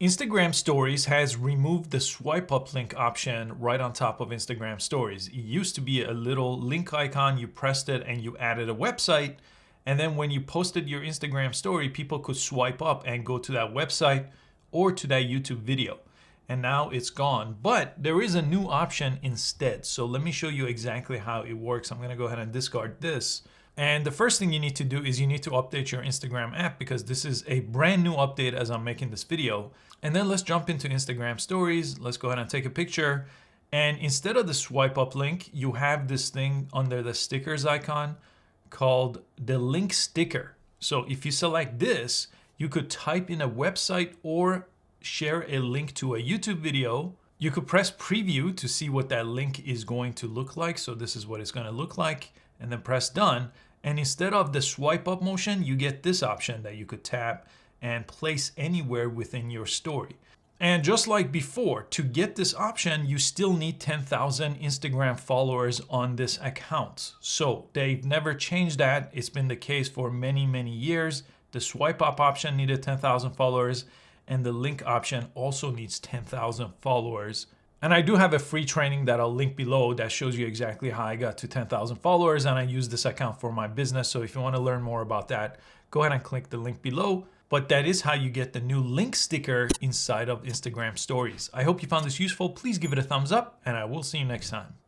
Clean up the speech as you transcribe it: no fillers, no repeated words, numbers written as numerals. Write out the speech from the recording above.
Instagram Stories has removed the swipe up link option right on top of Instagram Stories. It used to be a little link icon, you pressed it and you added a website. And then when you posted your Instagram story, people could swipe up and go to that website or to that YouTube video. And now it's gone, but there is a new option instead. So let me show you exactly how it works. I'm going to go ahead and discard this. And the first thing you need to do is you need to update your Instagram app, because this is a brand new update as I'm making this video. And then let's jump into Instagram Stories. Let's go ahead and take a picture. And instead of the swipe up link, you have this thing under the stickers icon called the link sticker. So if you select this, you could type in a website or share a link to a YouTube video. You could press preview to see what that link is going to look like. So this is what it's going to look like, and then press done. And instead of the swipe up motion, you get this option that you could tap and place anywhere within your story. And just like before, to get this option, you still need 10,000 Instagram followers on this account. So they've never changed that. It's been the case for many, many years. The swipe up option needed 10,000 followers, and the link option also needs 10,000 followers. And I do have a free training that I'll link below that shows you exactly how I got to 10,000 followers, and I use this account for my business. So if you want to learn more about that, go ahead and click the link below. But that is how you get the new link sticker inside of Instagram Stories. I hope you found this useful. Please give it a thumbs up, and I will see you next time.